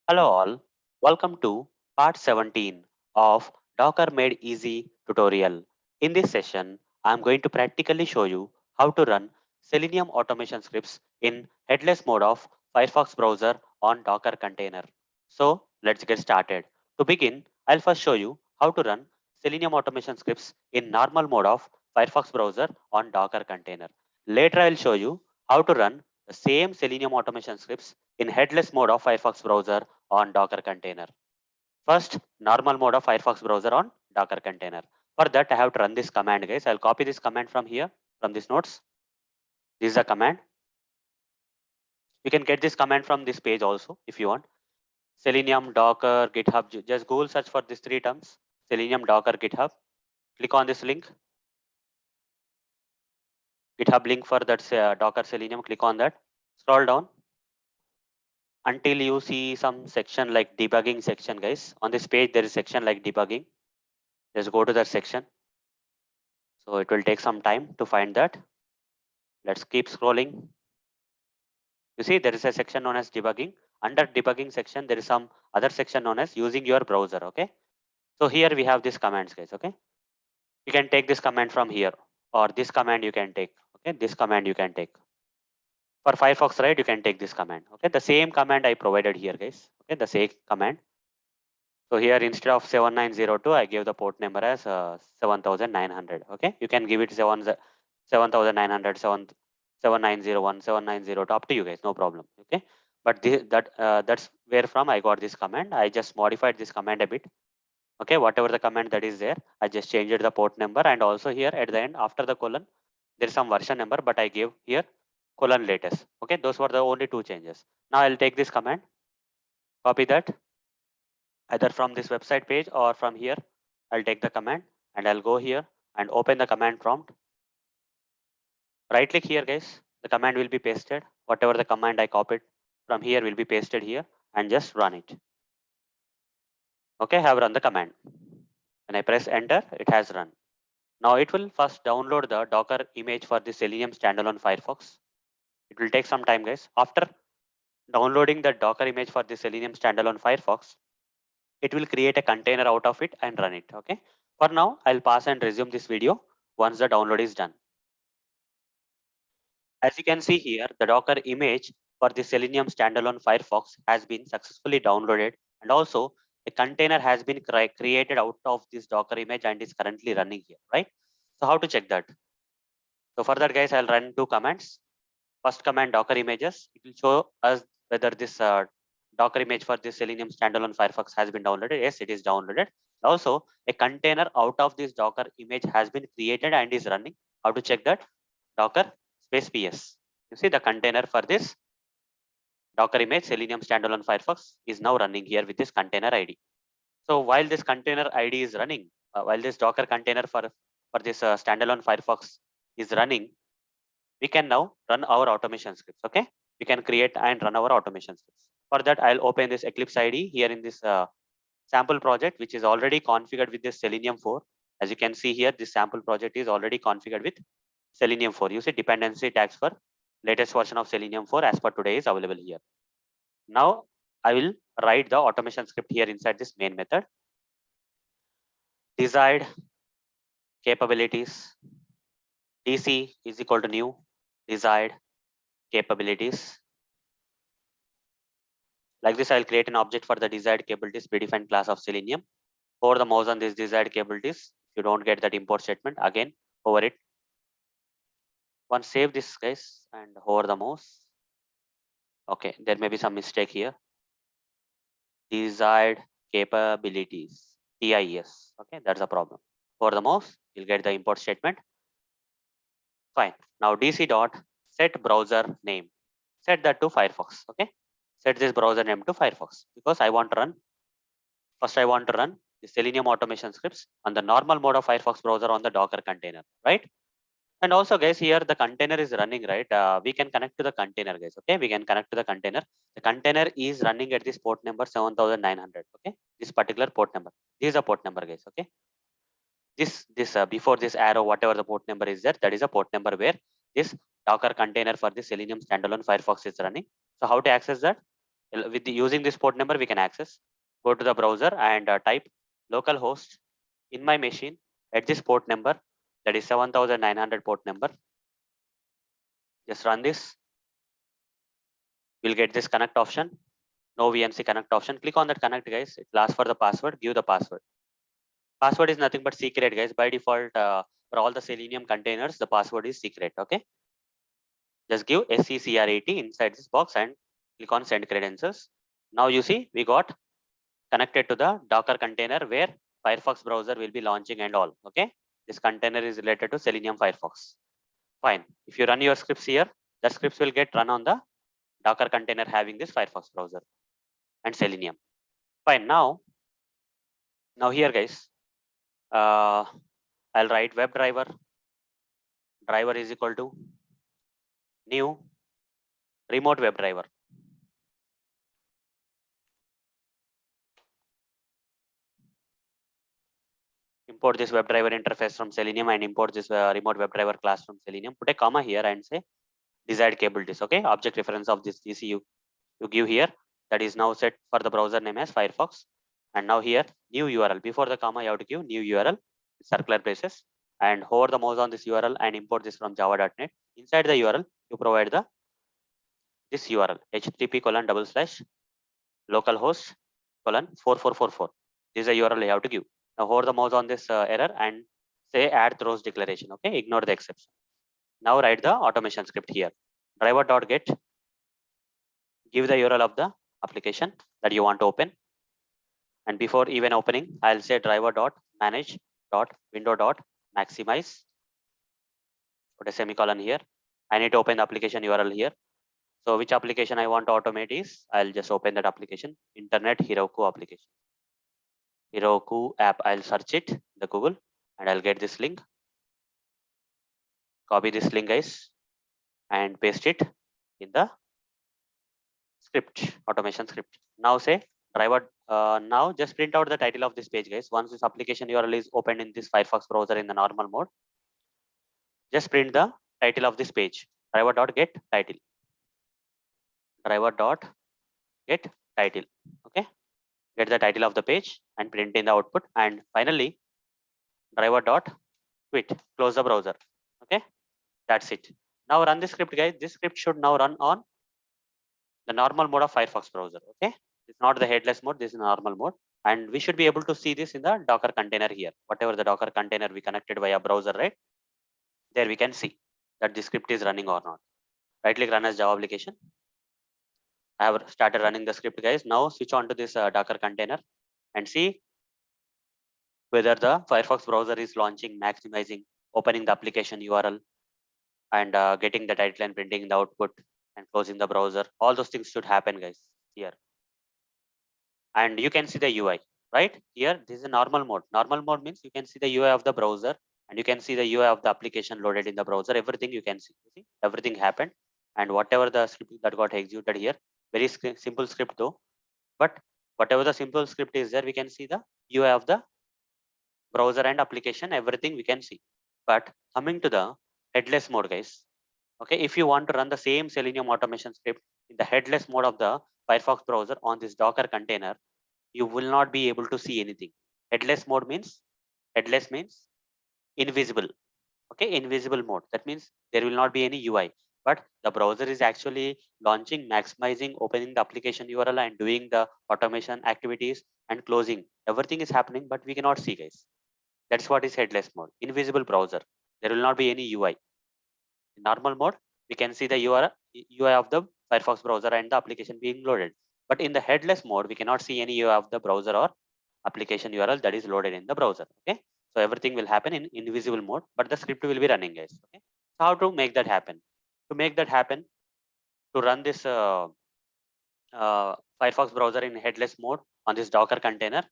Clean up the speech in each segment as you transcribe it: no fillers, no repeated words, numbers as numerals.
Hello all, welcome to part 17 of Docker Made Easy tutorial. In this session, I am going to practically show you how to run Selenium automation scripts in headless mode of Firefox browser on Docker container. So let's get started. To begin, I'll first show you how to run Selenium automation scripts in normal mode of Firefox browser on Docker container. Later, I'll show you how to run the same Selenium automation scripts in headless mode of Firefox browser on Docker container. First, normal mode of Firefox browser on Docker container. For that, I have to run this command, guys. I'll copy this command from here, from these notes. This is a command. You can get this command from this page also if you want. Selenium, Docker, GitHub. Just Google search for these three terms. Selenium, Docker, GitHub. Click on this link. GitHub link for that Docker Selenium. Click on that. Scroll down until you see some section like debugging section, guys. On this page, there is section like debugging. Just go to that section. So it will take some time to find that. Let's keep scrolling. You see there is a section known as debugging. Under debugging section, there is some other section known as using your browser. Okay. So here we have these commands, guys. Okay. You can take this command from here, or this command you can take. Okay. This command you can take. For Firefox, right, you can take this command. Okay. The same command I provided here, guys. Okay. The same command. So here instead of 7902, I gave the port number as 7900. Okay. You can give it 7900, 7901, 7902, up to you guys, no problem. Okay. But that's where from I got this command. I just modified this command a bit. Okay. Whatever the command that is there, I just changed the port number, and also here at the end after the colon, there is some version number, but I gave here colon latest. Okay. Those were the only two changes. Now I'll take this command, copy that either from this website page or from here. I'll take the command and I'll go here and open the command prompt. Right click here, guys. The command will be pasted. Whatever the command I copied from here will be pasted here, and just run it. Okay, I have run the command. When I press enter, it has run. Now it will first download the Docker image for the Selenium standalone Firefox. It will take some time, guys. After downloading the Docker image for the Selenium standalone Firefox, it will create a container out of it and run it. Okay. For now, I'll pause and resume this video once the download is done. As you can see here, the Docker image for the Selenium standalone Firefox has been successfully downloaded, and also a container has been created out of this Docker image and is currently running here, right? So how to check that? So for that, guys, I'll run two commands. First command, Docker images. It will show us whether this Docker image for this Selenium standalone Firefox has been downloaded. Yes, it is downloaded. Also, a container out of this Docker image has been created and is running. How to check that? Docker space ps. You see the container for this Docker image Selenium standalone Firefox is now running here with this container ID. So while this container ID is running, while this Docker container for this standalone Firefox is running, we can now run our automation scripts. Okay, we can create and run our automation scripts. For that, I'll open this Eclipse IDE here in this sample project, which is already configured with this Selenium 4. As you can see here, this sample project is already configured with Selenium 4. You see dependency tags for latest version of Selenium 4 as per today is available here. Now I will write the automation script here inside this main method. Desired capabilities DC is equal to new desired capabilities. Like this, I'll create an object for the desired capabilities predefined class of Selenium. Hover the mouse on this desired capabilities. If you don't get that import statement, again hover it. Once save this, guys, and hover the mouse. Okay, there may be some mistake here. Desired capabilities TIS. Okay, that's a problem. For the mouse, you'll get the import statement. Fine. Now DC dot set browser name. Set that to Firefox. Okay. Set this browser name to Firefox because I want to run. First, I want to run the Selenium automation scripts on the normal mode of Firefox browser on the Docker container, right? And also, guys, here the container is running, right? We can connect to the container, guys. Okay, we can connect to the container. The container is running at this port number 7900. Okay, this particular port number. This is a port number, guys. Okay, this before this arrow, whatever the port number is there, that is a port number where this Docker container for the Selenium standalone Firefox is running. So how to access that? With using this port number, we can access. Go to the browser and type localhost in my machine at this port number, that is 7900 port number. Just run this. We'll get this connect option. No VNC connect option. Click on that connect, guys. It will ask for the password. Give the password. Password is nothing but secret, guys. By default, for all the Selenium containers, the password is secret. Okay. Just give SCCR80 inside this box and click on send credentials. Now you see we got connected to the Docker container where Firefox browser will be launching and all. Okay. This container is related to Selenium Firefox. Fine. If you run your scripts here, the scripts will get run on the Docker container having this Firefox browser and Selenium. Fine. Now here, guys, I'll write WebDriver. Driver is equal to new remote WebDriver. Import this WebDriver interface from Selenium and import this remote WebDriver class from Selenium. Put a comma here and say desired capabilities. Okay, object reference of this GCU you give here, that is now set for the browser name as Firefox. And now here new URL, before the comma you have to give new URL, circular braces, and hover the mouse on this URL and import this from java.net. Inside the URL you provide the this URL http://localhost:4444. This is a URL you have to give. Now hover the mouse on this error and say add throws declaration. Okay, ignore the exception. Now write the automation script here. Driver.get, give the URL of the application that you want to open. And before even opening, I'll say driver.manage.window.maximize. Put a semicolon here. I need to open the application URL here. So which application I want to automate is, I'll just open that application, Internet Heroku application. Heroku app, I'll search it in the Google and I'll get this link. Copy this link, guys, and paste it in the script, automation script. Now say driver, now just print out the title of this page, guys. Once this application URL is opened in this Firefox browser in the normal mode, just print the title of this page, driver.get title. Driver.get title. Okay, get the title of the page and print in the output. And finally, driver.quit, close the browser. Okay, that's it. Now run this script, guys. This script should now run on the normal mode of Firefox browser. Okay, it's not the headless mode, this is normal mode. And we should be able to see this in the Docker container here. Whatever the Docker container we connected via browser, right? There we can see that the script is running or not. Right click, run as Java application. I have started running the script, guys. Now switch on to this Docker container and see whether the Firefox browser is launching, maximizing, opening the application URL, and getting the title and printing the output and closing the browser. All those things should happen, guys, here. And you can see the UI, right? Here, this is a normal mode. Normal mode means you can see the UI of the browser and you can see the UI of the application loaded in the browser. Everything you can see. You see, everything happened. And whatever the script that got executed here, very simple script though. But whatever the simple script is there, we can see the UI of the browser and application, everything we can see. But coming to the headless mode, guys. Okay, if you want to run the same Selenium automation script in the headless mode of the Firefox browser on this Docker container, you will not be able to see anything. Headless mode means, headless means invisible. Okay, invisible mode. That means there will not be any UI, but the browser is actually launching, maximizing, opening the application URL and doing the automation activities and closing. Everything is happening, but we cannot see, guys. That's what is headless mode. Invisible browser. There will not be any UI. In normal mode, we can see the UI of the Firefox browser and the application being loaded. But in the headless mode, we cannot see any UI of the browser or application URL that is loaded in the browser. Okay, so everything will happen in invisible mode, but the script will be running, guys. Okay, so how to make that happen? To make that happen, to run this Firefox browser in headless mode on this Docker container,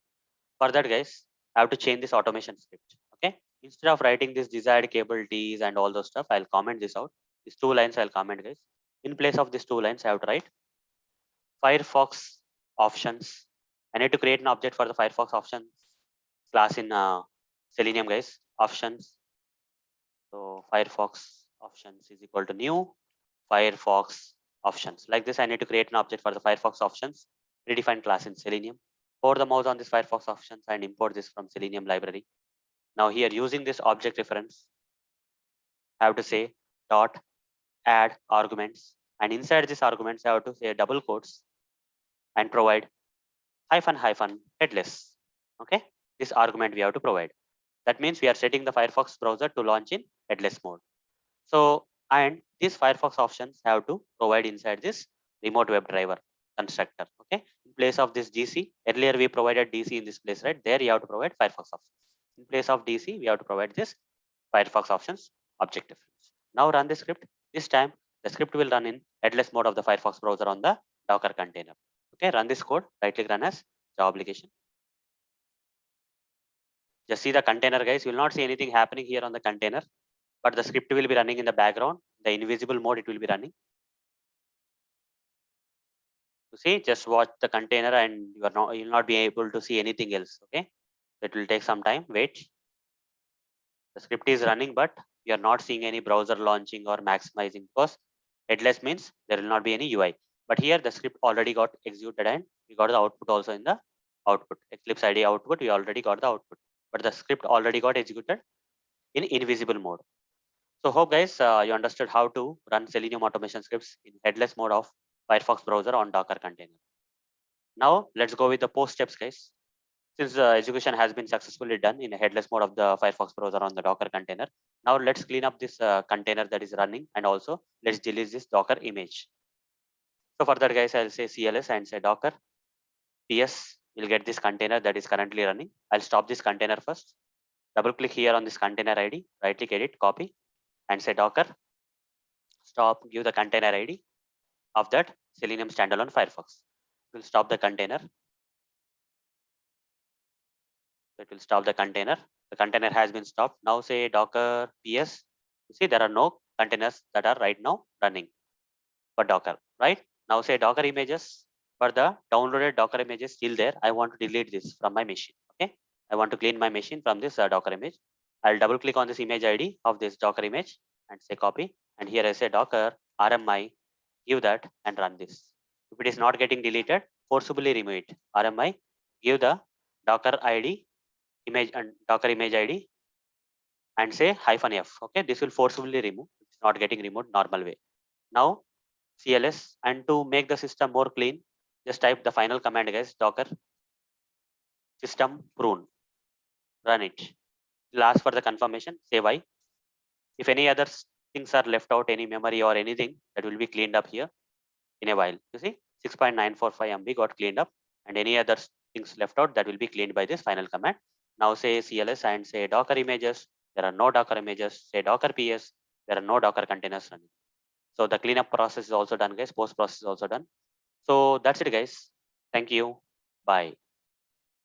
for that, guys, I have to change this automation script. Okay, instead of writing this desired capabilities and all those stuff, I'll comment this out. These 2 lines I'll comment, guys. In place of these 2 lines, I have to write Firefox options. I need to create an object for the Firefox options class in Selenium, guys. Options. So Firefox options is equal to new Firefox options. Like this, I need to create an object for the Firefox options, predefined class in Selenium. Hover the mouse on this Firefox options and import this from Selenium library. Now here, using this object reference, I have to say dot add arguments, and inside this arguments, I have to say double quotes and provide hyphen hyphen headless. Okay, this argument we have to provide. That means we are setting the Firefox browser to launch in headless mode. So, and these Firefox options have to provide inside this remote web driver constructor. Okay, in place of this DC, earlier we provided DC in this place, right? There you have to provide Firefox options. In place of DC, we have to provide this Firefox options object reference. Now run the script. This time the script will run in headless mode of the Firefox browser on the Docker container. Okay, run this code, right click run as Java application. Just see the container, guys. You will not see anything happening here on the container, but the script will be running in the background. The invisible mode it will be running. You see, just watch the container and you'll not be able to see anything else. Okay, it will take some time. Wait. The script is running, but you are not seeing any browser launching or maximizing because headless means there will not be any UI. But here the script already got executed and we got the output also in the output. Eclipse IDE output, we already got the output. But the script already got executed in invisible mode. So hope guys you understood how to run Selenium automation scripts in headless mode of Firefox browser on Docker container. Now let's go with the post steps, guys. Since the execution has been successfully done in a headless mode of the Firefox browser on the Docker container, now let's clean up this container that is running and also let's delete this Docker image. So for that, guys, I'll say CLS and say Docker PS. You'll get this container that is currently running. I'll stop this container first. Double click here on this container ID, right click edit, copy and say Docker stop, give the container ID of that Selenium standalone Firefox. We'll stop the container. It will stop the container. The container has been stopped. Now say Docker PS. You see there are no containers that are right now running for Docker, right? Now say Docker images. For the downloaded Docker images still there. I want to delete this from my machine. Okay. I want to clean my machine from this Docker image. I'll double click on this image ID of this Docker image and say copy. And here I say Docker RMI, give that and run this. If it is not getting deleted, forcibly remove it. RMI, give the Docker ID image and Docker image ID and say -f. Okay, this will forcibly remove. It's not getting removed normal way. Now CLS, and to make the system more clean, just type the final command, guys. Docker system prune. Run it. It'll ask for the confirmation. Say why. If any other things are left out, any memory or anything, that will be cleaned up here in a while. You see, 6.945 MB got cleaned up, and any other things left out that will be cleaned by this final command. Now say CLS and say Docker images. There are no Docker images. Say Docker PS. There are no Docker containers running. So the cleanup process is also done, guys. Post process is also done. So that's it, guys. Thank you. Bye.